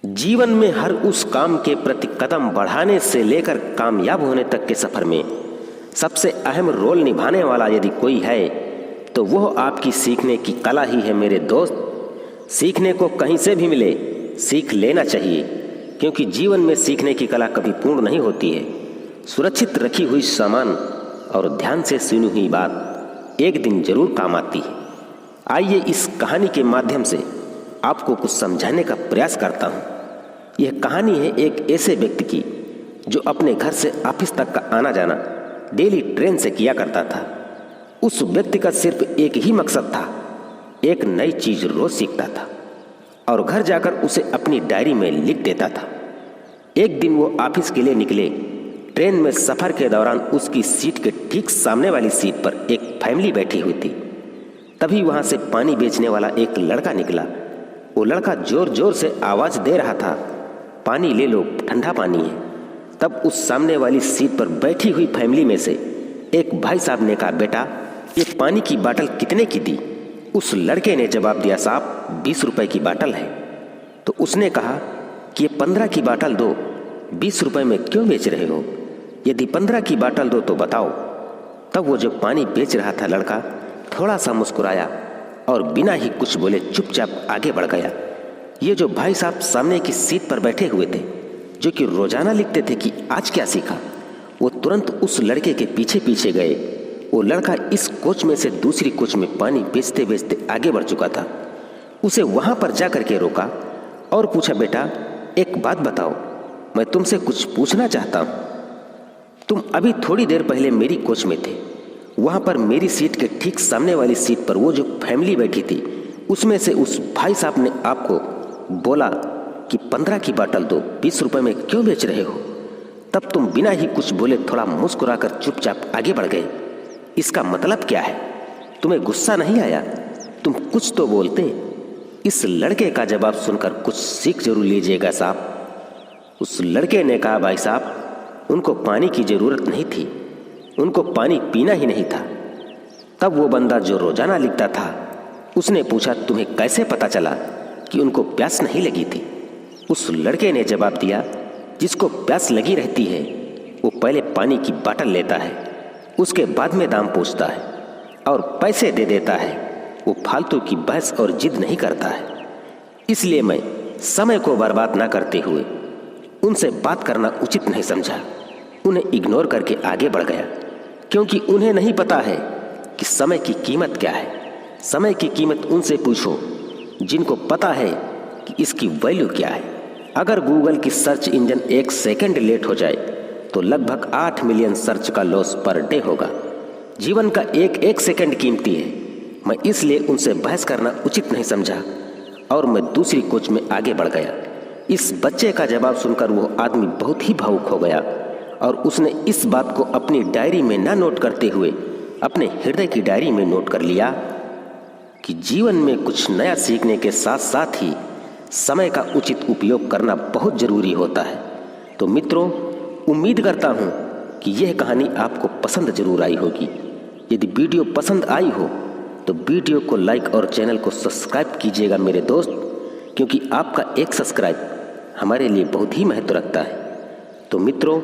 जीवन में हर उस काम के प्रति कदम बढ़ाने से लेकर कामयाब होने तक के सफर में सबसे अहम रोल निभाने वाला यदि कोई है तो वह आपकी सीखने की कला ही है मेरे दोस्त। सीखने को कहीं से भी मिले सीख लेना चाहिए, क्योंकि जीवन में सीखने की कला कभी पूर्ण नहीं होती है। सुरक्षित रखी हुई सामान और ध्यान से सुनी हुई बात एक दिन जरूर काम आती है। आइए इस कहानी के माध्यम से आपको कुछ समझाने का प्रयास करता हूँ। यह कहानी है एक ऐसे व्यक्ति की जो अपने घर से ऑफिस तक का आना जाना डेली ट्रेन से किया करता था। उस व्यक्ति का सिर्फ एक ही मकसद था, एक नई चीज रोज सीखता था और घर जाकर उसे अपनी डायरी में लिख देता था। एक दिन वो ऑफिस के लिए निकले। ट्रेन में सफर के दौरान उसकी सीट के ठीक सामने वाली सीट पर एक फैमिली बैठी हुई थी। तभी वहां से पानी बेचने वाला एक लड़का निकला। वो लड़का जोर जोर से आवाज दे रहा था, पानी ले लो, ठंडा पानी है। तब उस सामने वाली सीट पर बैठी हुई फैमिली में से एक भाई साहब ने कहा, बेटा ये पानी की बोतल कितने की दी? उस लड़के ने जवाब दिया, साहब 20 रुपए की बोतल है। तो उसने कहा कि ये 15 की बोतल दो, 20 रुपए में क्यों बेच रहे हो? यदि 15 की बोतल दो तो बताओ। तब वो जो पानी बेच रहा था लड़का थोड़ा सा मुस्कुराया और बिना ही कुछ बोले चुपचाप आगे बढ़ गया। ये जो भाई साहब सामने की सीट पर बैठे हुए थे, जो कि रोजाना लिखते थे कि आज क्या सीखा, वो तुरंत उस लड़के के पीछे पीछे गए। वो लड़का इस कोच में से दूसरी कोच में पानी बेचते बेचते आगे बढ़ चुका था। उसे वहां पर जाकर के रोका और पूछा, बेटा एक बात बताओ, मैं तुमसे कुछ पूछना चाहता हूं। तुम अभी थोड़ी देर पहले मेरी कोच में थे। वहां पर मेरी सीट के ठीक सामने वाली सीट पर वो जो फैमिली बैठी थी, उसमें से उस भाई साहब ने आपको बोला कि 15 की बोतल दो, 20 रुपए में क्यों बेच रहे हो? तब तुम बिना ही कुछ बोले थोड़ा मुस्कुराकर चुपचाप आगे बढ़ गए। इसका मतलब क्या है? तुम्हें गुस्सा नहीं आया? तुम कुछ तो बोलते। इस लड़के का जवाब सुनकर कुछ सीख जरूर लीजिएगा साहब। उस लड़के ने कहा, भाई साहब उनको पानी की जरूरत नहीं थी, उनको पानी पीना ही नहीं था। तब वो बंदा जो रोजाना लिखता था, उसने पूछा, तुम्हें कैसे पता चला कि उनको प्यास नहीं लगी थी? उस लड़के ने जवाब दिया, जिसको प्यास लगी रहती है वो पहले पानी की बोतल लेता है, उसके बाद में दाम पूछता है और पैसे दे देता है। वो फालतू की बहस और जिद नहीं करता है। इसलिए मैं समय को बर्बाद ना करते हुए उनसे बात करना उचित नहीं समझा। उन्हें इग्नोर करके आगे बढ़ गया, क्योंकि उन्हें नहीं पता है कि समय की कीमत क्या है। समय की कीमत उनसे पूछो जिनको पता है कि इसकी वैल्यू क्या है। अगर गूगल की सर्च इंजन 1 सेकंड लेट हो जाए तो लगभग 8 मिलियन सर्च का लॉस पर डे होगा। जीवन का एक एक सेकंड कीमती है। मैं इसलिए उनसे बहस करना उचित नहीं समझा और मैं दूसरी कोच में आगे बढ़ गया। इस बच्चे का जवाब सुनकर वो आदमी बहुत ही भावुक हो गया और उसने इस बात को अपनी डायरी में ना नोट करते हुए अपने हृदय की डायरी में नोट कर लिया कि जीवन में कुछ नया सीखने के साथ साथ ही समय का उचित उपयोग करना बहुत जरूरी होता है। तो मित्रों, उम्मीद करता हूँ कि यह कहानी आपको पसंद जरूर आई होगी। यदि वीडियो पसंद आई हो तो वीडियो को लाइक और चैनल को सब्सक्राइब कीजिएगा मेरे दोस्त, क्योंकि आपका एक सब्सक्राइब हमारे लिए बहुत ही महत्व रखता है। तो मित्रों,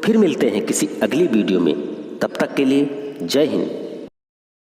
फिर मिलते हैं किसी अगली वीडियो में। तब तक के लिए जय हिंद।